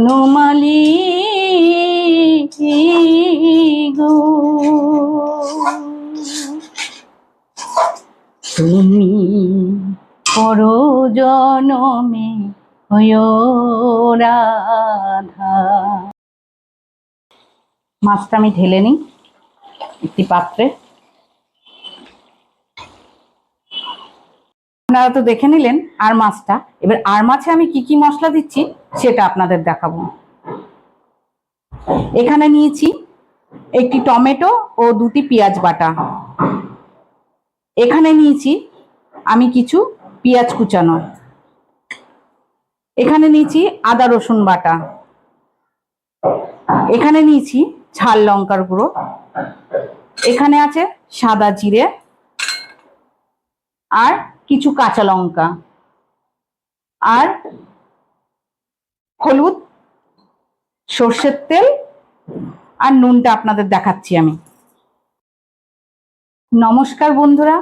বনমালী গো, তুমি পর জনমে হয় রাধা। মাছটা আমি ঢেলে নিই একটি পাত্রে। আপনারা তো দেখে নিলেন আর মাছটা। এবার আর মাছে আমি কি কি মশলা দিচ্ছি সেটা আপনাদের দেখাবো। এখানে নিয়েছি একটি টমেটো ও দুটি পেঁয়াজ বাটা। এখানে নিয়েছি আমি কিছু পেঁয়াজ কুচানো। এখানে নিয়েছি আদা রসুন বাটা। এখানে নিয়েছি ঝাল লঙ্কার গুঁড়ো। এখানে আছে সাদা জিরে আর কিছু কাঁচা লঙ্কা আর হলুদ, সর্ষের তেল আর নুনটা আপনাদের দেখাচ্ছি আমি। নমস্কার বন্ধুরা,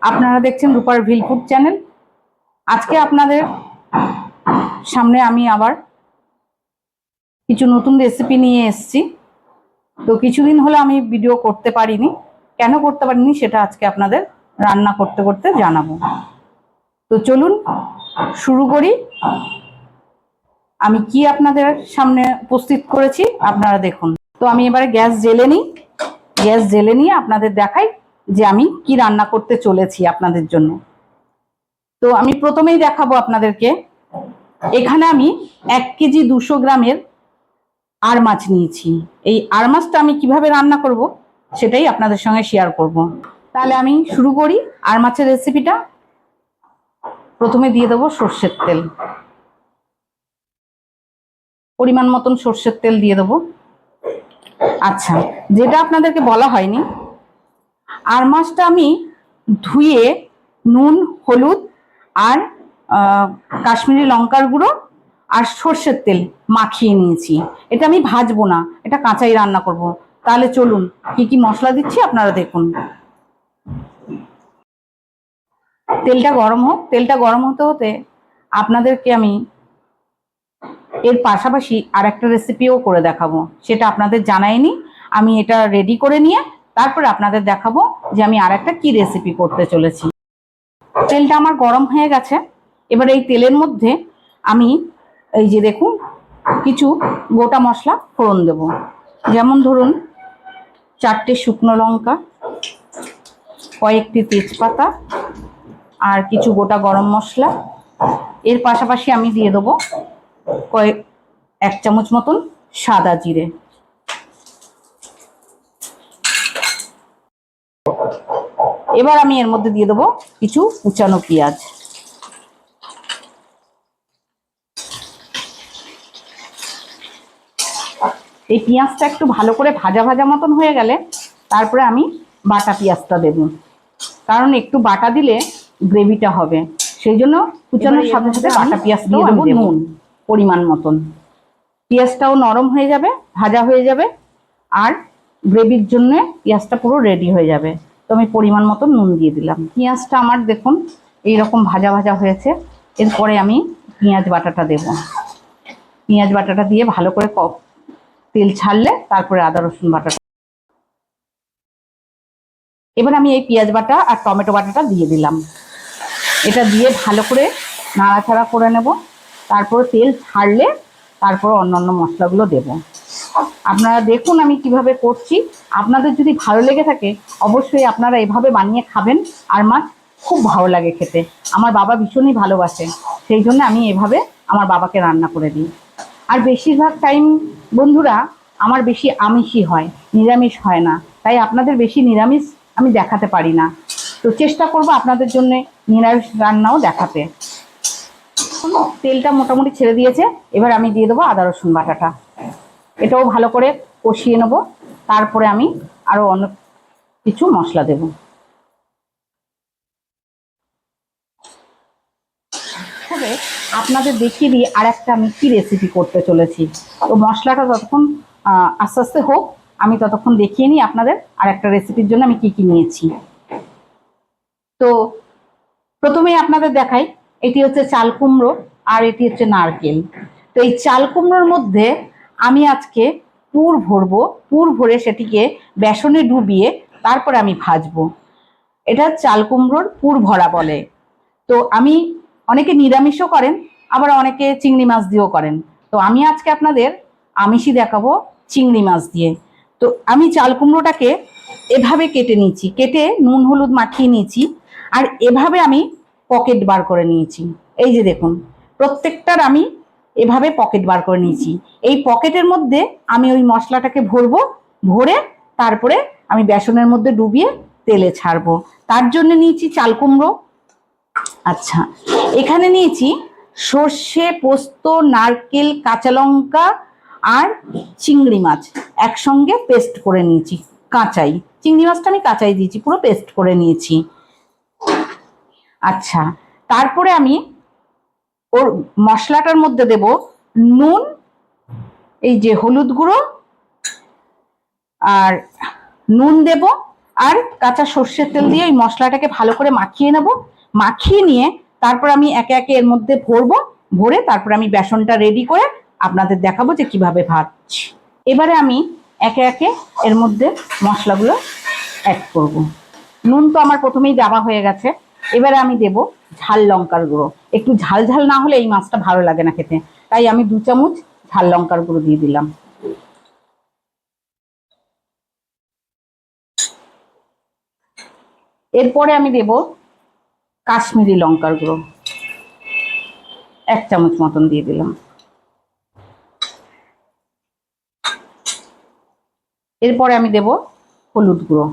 আপনারা দেখছেন রূপার ভিল ফুড চ্যানেল। আজকে আপনাদের সামনে আমি আবার কিছু নতুন রেসিপি নিয়ে এসেছি। তো কিছুদিন হলো আমি ভিডিও করতে পারিনি। কেন করতে পারিনি সেটা আজকে আপনাদের রান্না করতে করতে জানাবো। তো চলুন শুরু করি। আমি কি আপনাদের সামনে উপস্থিত করেছি আপনারা দেখুন। তো আমি এবারে গ্যাস জ্বেলে নিয়ে আপনাদের দেখাই যে আমি কি রান্না করতে চলেছি আপনাদের জন্য। তো আমি প্রথমেই দেখাবো আপনাদেরকে, এখানে আমি 1 কেজি 200 গ্রামের আর মাছ নিয়েছি। এই আর মাছটা আমি কিভাবে রান্না করব সেটাই আপনাদের সঙ্গে শেয়ার করব। তাহলে আমি শুরু করি আর মাছের রেসিপিটা। প্রথমে দিয়ে দেবো সর্ষের তেল, পরিমাণ মতন সর্ষের তেল দিয়ে দেবো। আচ্ছা, যেটা আপনাদেরকে বলা হয়নি, আর মাছটা আমি ধুয়ে নুন, হলুদ আর কাশ্মীরি লঙ্কার গুঁড়ো আর সর্ষের তেল মাখিয়ে নিয়েছি। এটা আমি ভাজবো না, এটা কাঁচাই রান্না করব। তাহলে চলুন কি কি মশলা দিচ্ছি আপনারা দেখুন। তেলটা গরম হোক। তেলটা গরম হতে হতে আপনাদেরকে আমি এর পাশাপাশি আর একটা রেসিপিও করে দেখাবো, সেটা আপনাদের জানাইনি। আমি এটা রেডি করে নিয়ে তারপরে আপনাদের দেখাবো যে আমি আর একটা কি রেসিপি করতে চলেছি। তেলটা আমার গরম হয়ে গেছে। এবার এই তেলের মধ্যে আমি এই যে দেখুন কিছু গোটা মশলা ফোড়ন দেব। যেমন ধরুন 4টে শুকনো লঙ্কা, কয়েকটি তেজপাতা আর কিছু গোটা গরম মশলা। এর পাশাপাশি আমি দিয়ে দেবো 1 চামচ মতন সাদা জিরে। এবার আমি এর মধ্যে দিয়ে দেবো কিছু কুচানো পেঁয়াজ। এই পেঁয়াজটা একটু ভালো করে ভাজা ভাজা মতন হয়ে গেলে তারপরে আমি বাটা পেঁয়াজটা দেব, কারণ একটু বাটা দিলে গ্রেভিটা হবে। সেই জন্য কুচানোর সাথে সাথে বাটা পেঁয়াজটাও আমি দেব নুন পরিমাণ মতন। পেঁয়াজটাও নরম হয়ে যাবে, ভাজা হয়ে যাবে, আর গ্রেভির জন্য পেঁয়াজটা পুরো রেডি হয়ে যাবে। তো আমি পরিমাণ মতন নুন দিয়ে দিলাম। পেঁয়াজটা আমার দেখুন এইরকম ভাজা ভাজা হয়েছে। এরপরে আমি পেঁয়াজ বাটাটা দেব। পেঁয়াজ বাটাটা দিয়ে ভালো করে তেল ছাড়লে তারপরে আদা রসুন বাটাটা। এবার আমি এই পেঁয়াজ বাটা আর টমেটো বাটাটা দিয়ে দিলাম। এটা দিয়ে ভালো করে নাড়াচাড়া করে নেব। তারপরে তেল ছাড়লে তারপরে অন্যান্য মশলাগুলো দেব। আপনারা দেখুন আমি কিভাবে করছি। আপনাদের যদি ভালো লেগে থাকে অবশ্যই আপনারা এভাবে বানিয়ে খাবেন। আর মাছ খুব ভালো লাগে খেতে। আমার বাবা ভীষণই ভালোবাসে, সেই জন্য আমি এভাবে আমার বাবাকে রান্না করে দিই। আর বেশিরভাগ টাইম বন্ধুরা আমার বেশি আমিষই হয়, নিরামিষ হয় না। তাই আপনাদের বেশি নিরামিষ আমি দেখাতে পারি না। তো চেষ্টা করব আপনাদের জন্য নিরামিষ রান্নাও দেখাতে। তেলটা মোটামুটি ছেড়ে দিয়েছে। এবার আমি দিয়ে দেবো আদা রসুন বাটাটা। এটাও ভালো করে কষিয়ে নেব। তারপরে আমি আরও অনেক কিছু মশলা দেব। তবে আপনাদের দেখিয়ে দিই আর একটা আমি কি রেসিপি করতে চলেছি। তো মশলাটা ততক্ষণ আস্তে আস্তে হোক, আমি ততক্ষণ দেখিয়ে নিই আপনাদের আর একটা রেসিপির জন্য আমি কি কি নিয়েছি। তো প্রথমেই আপনাদের দেখাই, এটি হচ্ছে চাল কুমড়ো আর এটি হচ্ছে নারকেল। তো এই চাল কুমড়োর মধ্যে আমি আজকে পুর ভরবো, পুর ভরে সেটিকে বেসনে ডুবিয়ে তারপর আমি ভাজবো। এটা চাল কুমড়োর পুর ভরা বলে। তো আমি, অনেকে নিরামিষও করেন, আবার অনেকে চিংড়ি মাছ দিয়েও করেন। তো আমি আজকে আপনাদের আমিষই দেখাবো, চিংড়ি মাছ দিয়ে। তো আমি চাল কুমড়োটাকে এভাবে কেটে নিয়েছি, কেটে নুন হলুদ মাখিয়ে নিয়েছি, আর এভাবে আমি পকেট বার করে নিয়েছি। এই যে দেখুন, প্রত্যেকটার আমি এভাবে পকেট বার করে নিয়েছি। এই পকেটের মধ্যে আমি ওই মশলাটাকে ভরবো, ভরে তারপরে আমি বেসনের মধ্যে ডুবিয়ে তেলে ছাড়বো। তার জন্য নিয়েছি চাল কুমড়ো। আচ্ছা, এখানে নিয়েছি সর্ষে, পোস্ত, নারকেল, কাঁচা লঙ্কা আর চিংড়ি মাছ একসঙ্গে পেস্ট করে নিয়েছি। কাঁচাই চিংড়ি মাছটা আমি কাঁচাই দিয়েছি, পুরো পেস্ট করে নিয়েছি। আচ্ছা, তারপরে আমি ওর মশলাটার মধ্যে দেব নুন, এই যে হলুদ গুঁড়ো, আর নুন দেব, আর কাঁচা সর্ষের তেল দিয়ে ওই মশলাটাকে ভালো করে মাখিয়ে নেব। মাখিয়ে নিয়ে তারপর আমি একে একে এর মধ্যে ভরবো, ভরে তারপর আমি বেসনটা রেডি করে আপনাদের দেখাবো যে কিভাবে ভাজছি। এবারে আমি একে একে এর মধ্যে মশলাগুলো অ্যাড করব। নুন তো আমার প্রথমেই দেওয়া হয়ে গেছে। এবারে আমি দেব ঝাল লঙ্কার গুঁড়ো। একটু ঝাল ঝাল না হলে এই মাছটা ভালো লাগে না খেতে, তাই আমি 2 চামচ ঝাল লঙ্কার গুঁড়ো দিয়ে দিলাম। এরপরে আমি দেব কাশ্মীরি লঙ্কার গুঁড়ো, 1 চামচ মতন দিয়ে দিলাম। এরপরে আমি দেব হলুদ গুঁড়ো।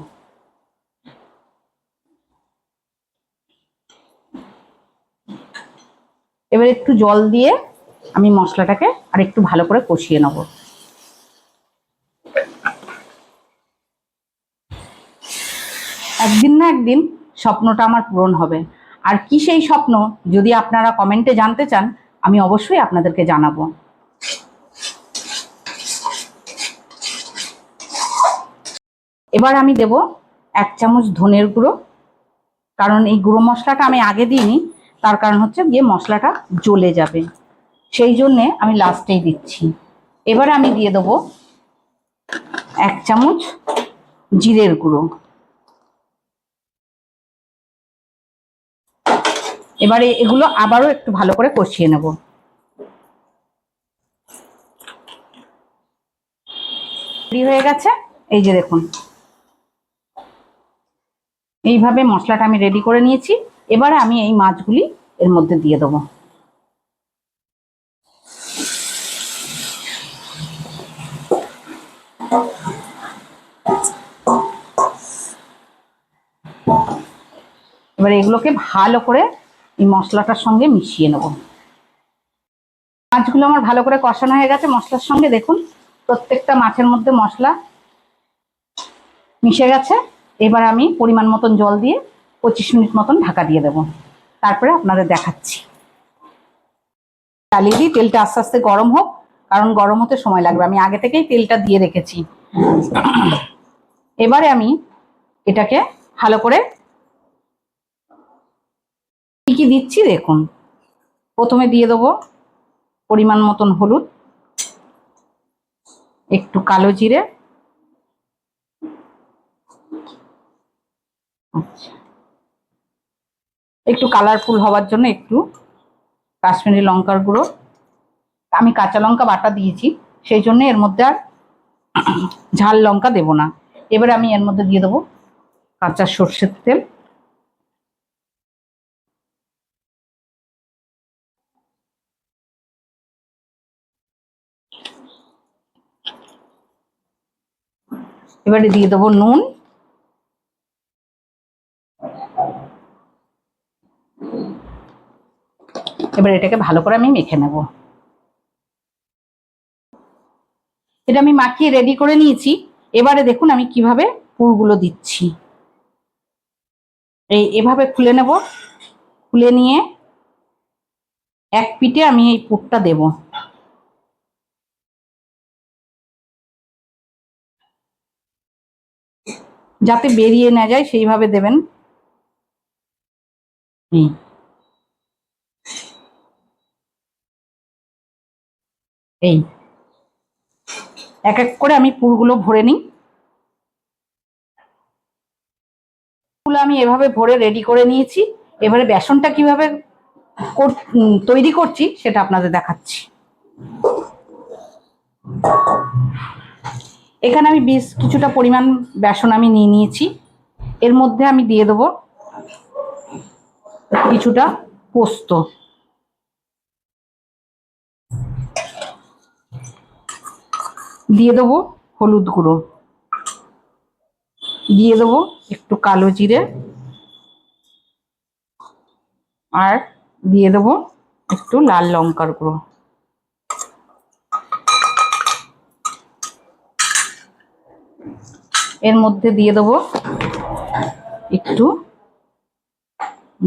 এবার একটু জল দিয়ে আমি মশলাটাকে আর একটু ভালো করে কষিয়ে নেব। একদিন না একদিন স্বপ্নটা আমার পূরণ হবে। আর কি সেই স্বপ্ন, যদি আপনারা কমেন্টে জানতে চান, আমি অবশ্যই আপনাদেরকে জানাবো। এবার আমি দেব 1 চামচ ধনের গুঁড়ো, কারণ এই গুঁড়ো মশলাটা আমি আগে দিইনি, তার কারণ হচ্ছে গিয়ে মশলাটা জ্বলে যাবে, সেই জন্যে আমি লাস্টেই দিচ্ছি। এবার আমি দিয়ে দেবো 1 চামচ জিরের গুঁড়ো। এবারে এগুলো আবারও একটু ভালো করে কষিয়ে নেব। রেডি হয়ে গেছে, এই যে দেখুন, এইভাবে মশলাটা আমি রেডি করে নিয়েছি। এবারে আমি এই মাছগুলি এর মধ্যে দিয়ে দেবো। এবার এগুলোকে ভালো করে এই মশলাটার সঙ্গে মিশিয়ে নেব। মাছগুলো আমার ভালো করে কষানো হয়ে গেছে মশলার সঙ্গে। দেখুন, প্রত্যেকটা মাছের মধ্যে মশলা মিশে গেছে। এবার আমি পরিমাণ মতন জল দিয়ে 25 মিনিট মতন ঢাকা দিয়ে দেবো, তারপরে আপনাদের দেখাচ্ছি। চালিয়ে দিই, তেলটা আস্তে আস্তে গরম হোক, কারণ গরম হতে সময় লাগবে। আমি আগে থেকেই তেলটা দিয়ে রেখেছি। এবারে আমি এটাকে ভালো করে কি কি দিচ্ছি দেখুন। প্রথমে দিয়ে দেবো পরিমাণ মতন হলুদ, একটু কালো জিরে, আচ্ছা, একটু কালারফুল হওয়ার জন্য একটু কাশ্মীরি লঙ্কার গুঁড়ো। আমি কাঁচা লঙ্কা বাটা দিয়েছি, সেই জন্য এর মধ্যে আর ঝাল লঙ্কা দেব না। এবারে আমি এর মধ্যে দিয়ে দেবো কাঁচা সর্ষের তেল, এবারে দিয়ে দেবো নুন, এবার এটাকে ভালো করে আমি মেখে নেব। এটা আমি মাখিয়ে রেডি করে নিয়েছি। এবারে দেখুন আমি কিভাবে পুরগুলো দিচ্ছি। এভাবে খুলে নেব, খুলে নিয়ে এক পিঠে আমি এই পুরটা দেব। যাতে বেরিয়ে না যায় সেইভাবে দেবেন। এই এক এক করে আমি পুরগুলো ভরে নিই। পুরগুলো আমি এভাবে ভরে রেডি করে নিয়েছি। এবারে বেসনটা কিভাবে তৈরি করছি সেটা আপনাদের দেখাচ্ছি। এখানে আমি বেশ কিছুটা পরিমাণ বেসন আমি নিয়ে নিয়েছি। এর মধ্যে আমি দিয়ে দেবো কিছুটা পোস্ত, দিয়ে দেবো হলুদ গুঁড়ো, দিয়ে দেবো একটু কালো জিরে, আর দিয়ে দেবো একটু লাল লঙ্কার গুঁড়ো। এর মধ্যে দিয়ে দেবো একটু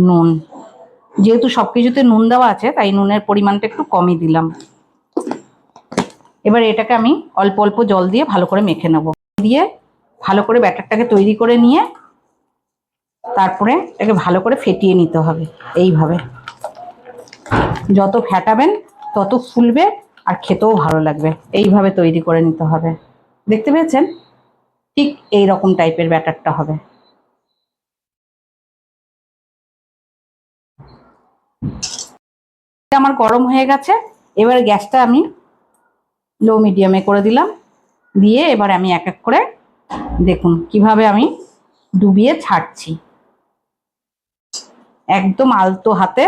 নুন। যেহেতু সবকিছুতে নুন দেওয়া আছে তাই নুনের পরিমাণটা একটু কমই দিলাম। এবার এটাকে আমি অল্প অল্প জল দিয়ে ভালো করে মেখে নেব। দিয়ে ভালো করে ব্যাটারটাকে তৈরি করে নিয়ে তারপরে এটাকে ভালো করে ফেটিয়ে নিতে হবে। এইভাবে যত ফেটাবেন তত ফুলবে আর খেতেও ভালো লাগবে। এইভাবে তৈরি করে নিতে হবে। দেখতে পেয়েছেন? ঠিক এই রকম টাইপের ব্যাটারটা হবে। আমার গরম হয়ে গেছে। এবার গ্যাসটা আমি লো মিডিয়ামে করে দিলাম। দিয়ে এবার আমি এক এক করে দেখুন কিভাবে আমি ডুবিয়ে ছাড়ছি, একদম আলতো হাতে।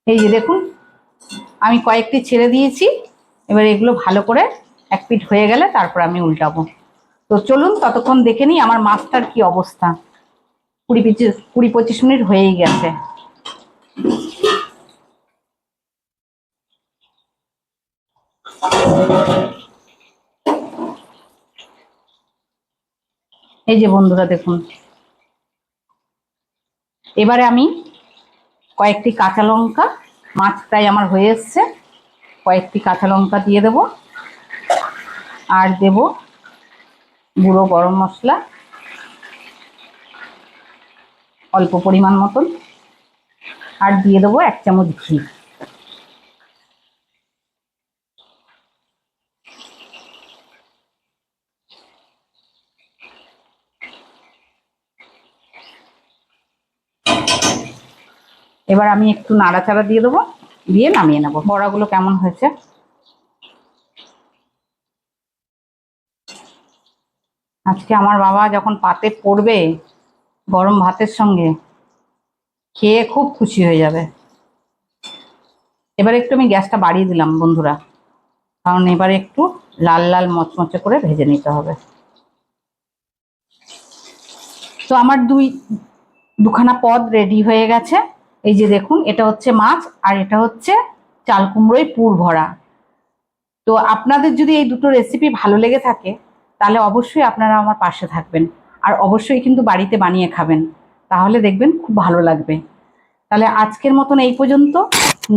এই যে দেখুন আমি কয়েকটি ছেড়ে দিয়েছি। এবার এগুলো ভালো করে এক পিঠ হয়ে গেলে তারপর আমি উল্টাবো। তো চলুন ততক্ষণ দেখে নিই আমার মাছটার কি অবস্থা। 20-25 মিনিট হয়েই গেছে। এই যে বন্ধুরা দেখুন, এবারে আমি কয়েকটি কাঁচা লঙ্কা, মাছটাই আমার হয়ে এসছে, কয়েকটি কাঁচা লঙ্কা দিয়ে দেব, আর দেব গুঁড়ো গরম মশলা অল্প পরিমাণ মতন, আর দিয়ে দেবো 1 চামচ ঘি। এবার আমি একটু নাড়াচাড়া দিয়ে দেবো, দিয়ে নামিয়ে নেবো। বড়াগুলো কেমন হয়েছে আজকে আমার বাবা যখন পাতে পড়বে গরম ভাতের সঙ্গে, খেয়ে খুব খুশি হয়ে যাবে। এবার একটু আমি গ্যাসটা বাড়িয়ে দিলাম বন্ধুরা, কারণ এবারে একটু লাল লাল মচমচে করে ভেজে নিতে হবে। তো আমার দুখানা পদ রেডি হয়ে গেছে। এই যে দেখুন, এটা হচ্ছে মাছ আর এটা হচ্ছে চাল কুমড়োয় পুর ভরা। তো আপনাদের যদি এই দুটো রেসিপি ভালো লেগে থাকে তাহলে অবশ্যই আপনারা আমার পাশে থাকবেন, আর অবশ্যই কিন্তু বাড়িতে বানিয়ে খাবেন, তাহলে দেখবেন খুব ভালো লাগবে। তাহলে আজকের মতন এই পর্যন্ত।